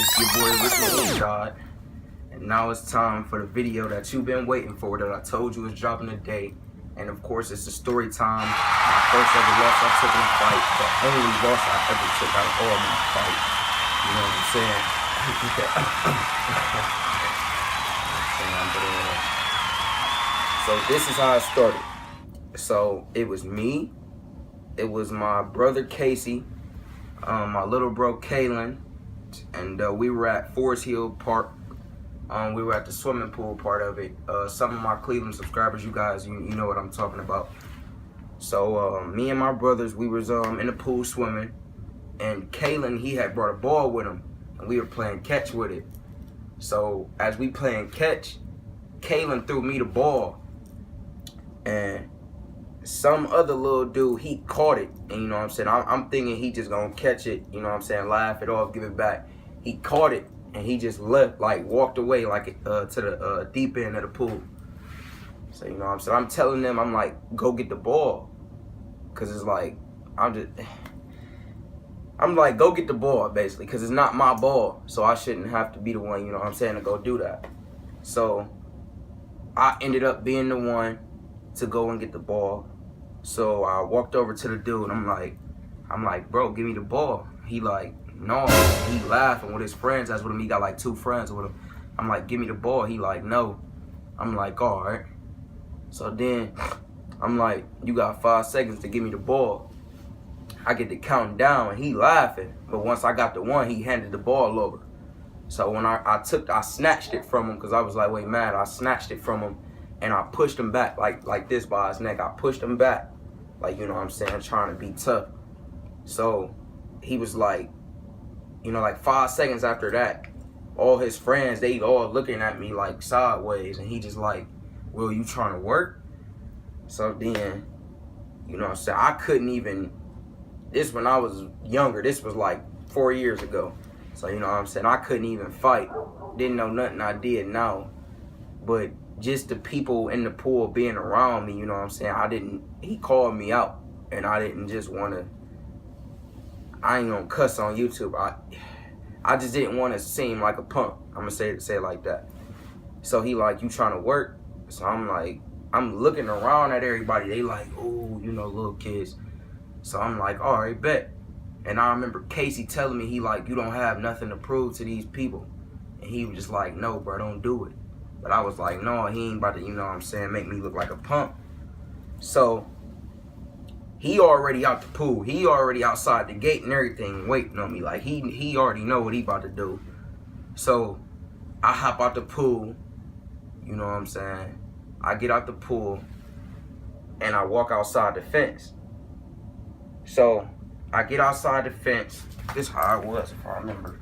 It's your boy Ricky God, and now it's time for the video that you've been waiting for, that I told you was dropping today. And of course, it's the story time. My first ever loss I took in a fight, the only loss I ever took out of all my fights. You know what I'm saying? So this is how it started. So it was me, it was my brother Casey, my little bro Kalen, and we were at Forest Hill Park. We were at the swimming pool part of it. Some of my Cleveland subscribers, you guys, you know what I'm talking about. So me and my brothers, we was in the pool swimming, and Kalen, he had brought a ball with him, and we were playing catch with it. So as we playing catch, Kalen threw me the ball, and some other little dude, he caught it. And you know what I'm saying, I'm thinking he just gonna catch it, you know what I'm saying, laugh it off, give it back. He caught it, and he just left, like walked away, like to the deep end of the pool. So you know what I'm saying, I'm telling them, I'm like, go get the ball, cause it's like, I'm like, go get the ball, basically, because it's not my ball, so I shouldn't have to be the one, you know what I'm saying, to go do that. So I ended up being the one to go and get the ball. So I walked over to the dude, I'm like, bro, give me the ball. He like, no, he laughing with his friends. That's with him. He got like 2 friends with him. I'm like, give me the ball. He like, no. I'm like, all right. So then I'm like, you got 5 seconds to give me the ball. I get to counting down, and he laughing. But once I got the one, he handed the ball over. So when I snatched it from him, because I was like, wait, man, I snatched it from him, and I pushed him back like this by his neck. I pushed him back, like, you know what I'm saying, trying to be tough. So he was like, you know, like 5 seconds after that, all his friends, they all looking at me like sideways, and he just like, Will, you trying to work? So then, you know what I'm saying, I couldn't even, this when I was younger, this was like 4 years ago. So you know what I'm saying, I couldn't even fight. Didn't know nothing I did now. But just the people in the pool being around me, you know what I'm saying, he called me out, and I didn't just want to, I ain't gonna cuss on YouTube. I just didn't want to seem like a punk. I'm gonna say it like that. So he like, you trying to work? So I'm like, I'm looking around at everybody. They like, oh, you know, little kids. So I'm like, all right, bet. And I remember Casey telling me, he like, you don't have nothing to prove to these people. And he was just like, no, bro, don't do it. But I was like, no, he ain't about to, you know what I'm saying, make me look like a punk. So he already out the pool. He already outside the gate and everything waiting on me. Like, he already know what he about to do. So I hop out the pool, you know what I'm saying. I get out the pool, and I walk outside the fence. So I get outside the fence. This is how it was, if I remember.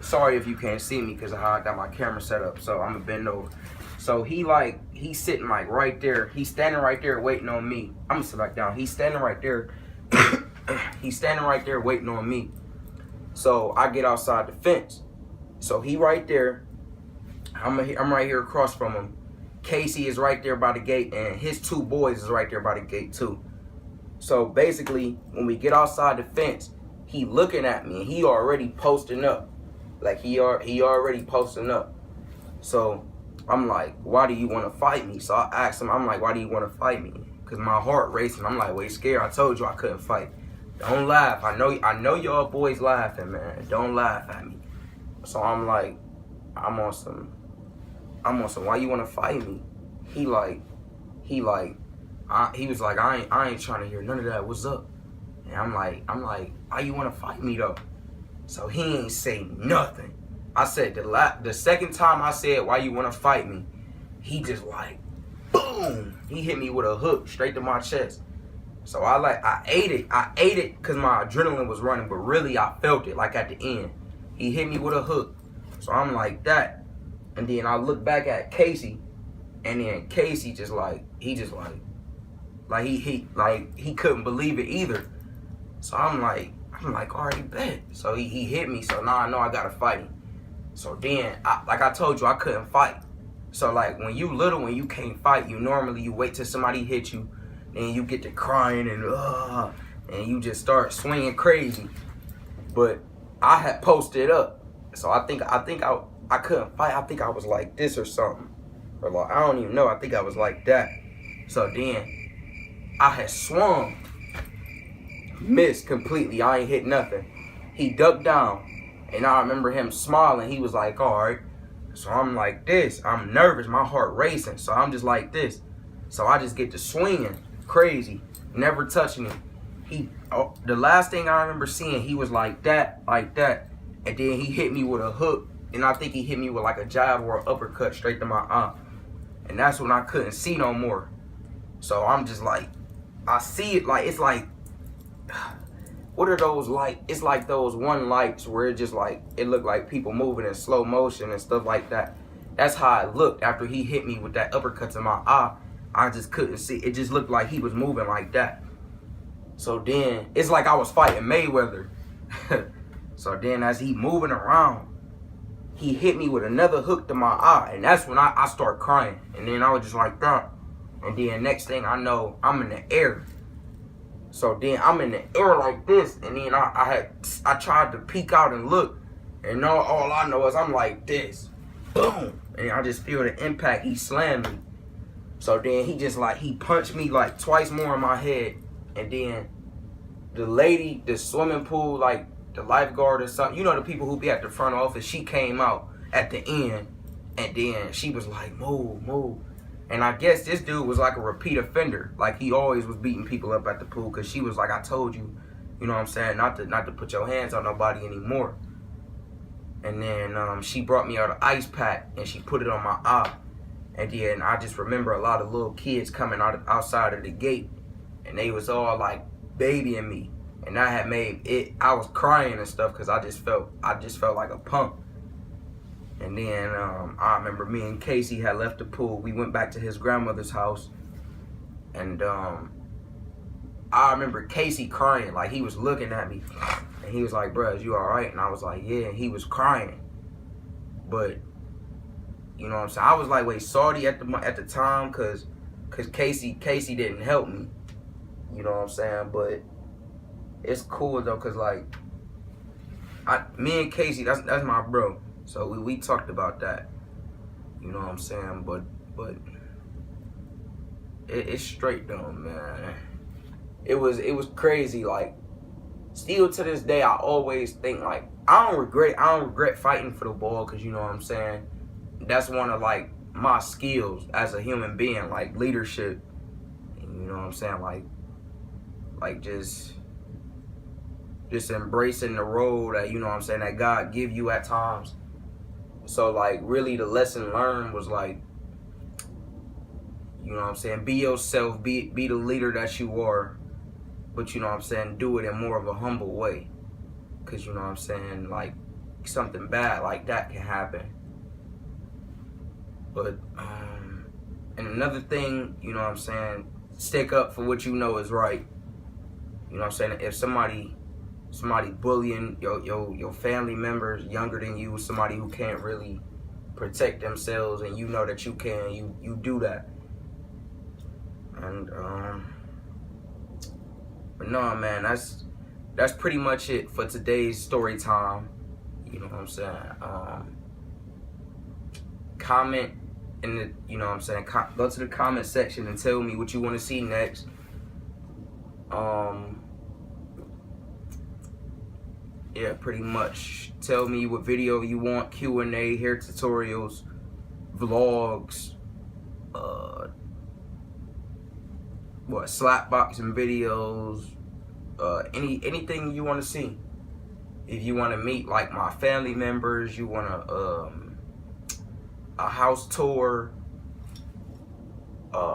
Sorry if you can't see me because of how I got my camera set up. So I'm gonna bend over. So he's sitting like right there. He's standing right there waiting on me. I'm gonna sit back down. He's standing right there. He's standing right there waiting on me. So I get outside the fence. So he right there. I'm right here across from him. Casey is right there by the gate, and his 2 boys is right there by the gate too. So basically, when we get outside the fence, he looking at me, and he already posting up. Like he already posting up. So I'm like, why do you want to fight me? So I asked him, I'm like, why do you want to fight me? Because my heart racing. I'm like, wait, scared. I told you I couldn't fight. Don't laugh. I know y'all boys laughing, man. Don't laugh at me. So I'm like, I'm on some, why you want to fight me? He was like, I ain't trying to hear none of that. What's up? And I'm like, why you want to fight me though? So he ain't say nothing. I said, the second time I said, why you want to fight me? He just like, boom. He hit me with a hook straight to my chest. So I ate it because my adrenaline was running, but really I felt it like at the end. He hit me with a hook. So I'm like that. And then I look back at Casey, and then Casey he couldn't believe it either. So I'm like, already bet. So he hit me, so now I know I gotta fight him. So then, like I told you, I couldn't fight. So like when you little, when you can't fight, you wait till somebody hit you, then you get to crying and you just start swinging crazy. But I had posted up, So I think I couldn't fight. I think I was like this or something. Or like, I don't even know. I think I was like that. So then I had swung. Missed completely. I ain't hit nothing. He ducked down. And I remember him smiling. He was like, all right. So I'm like this. I'm nervous. My heart racing. So I'm just like this. So I just get to swinging. Crazy. Never touching him. The last thing I remember seeing, he was like that. And then he hit me with a hook. And I think he hit me with like a jab or an uppercut straight to my eye. And that's when I couldn't see no more. So I'm just like, I see it like, it's like, what are those lights? It's like those one lights where it just like, it looked like people moving in slow motion and stuff like that. That's how it looked after he hit me with that uppercut to my eye. I just couldn't see. It just looked like he was moving like that. So then, it's like I was fighting Mayweather. So then as he moving around, he hit me with another hook to my eye. And that's when I start crying. And then I was just like that. And then next thing I know, I'm in the air. So then I'm in the air like this. And then I tried to peek out and look. And all I know is I'm like this. Boom. And I just feel the impact. He slammed me. So then he punched me like twice more in my head. And then the lady, the swimming pool, like the lifeguard or something, you know, the people who be at the front office, she came out at the end. And then she was like, move, move. And I guess this dude was like a repeat offender. Like he always was beating people up at the pool. Cause she was like, I told you, you know what I'm saying, not to put your hands on nobody anymore. And then she brought me out an ice pack and she put it on my eye. And then I just remember a lot of little kids coming outside of the gate. And they was all like babying me. And that had made it, I was crying and stuff because I just felt like a punk. And then I remember me and Casey had left the pool. We went back to his grandmother's house. And I remember Casey crying, like he was looking at me. And he was like, bro, is you all right? And I was like, yeah. And he was crying. But, you know what I'm saying? I was like, wait, salty at the time because Casey didn't help me. You know what I'm saying? But it's cool though, cause like me and Casey, that's my bro. So we talked about that. You know what I'm saying? But it's straight though, man. It was crazy. Like still to this day, I always think like I don't regret fighting for the ball, cause you know what I'm saying. That's one of like my skills as a human being, like leadership. You know what I'm saying? Like just embracing the role that, you know what I'm saying, that God give you at times. So like really the lesson learned was like, you know what I'm saying, be yourself, be the leader that you are, but you know what I'm saying, do it in more of a humble way. Cause you know what I'm saying, like something bad like that can happen. But and another thing, you know what I'm saying, stick up for what you know is right. You know what I'm saying? If somebody bullying your family members younger than you, somebody who can't really protect themselves, and you know that you can, you do that. And but no, man, that's pretty much it for today's story time. You know what I'm saying? Comment in the, you know what I'm saying, go to the comment section and tell me what you want to see next. Yeah, pretty much. Tell me what video you want, Q&A, hair tutorials, vlogs, slapboxing videos, anything you want to see. If you want to meet like my family members, you want a house tour,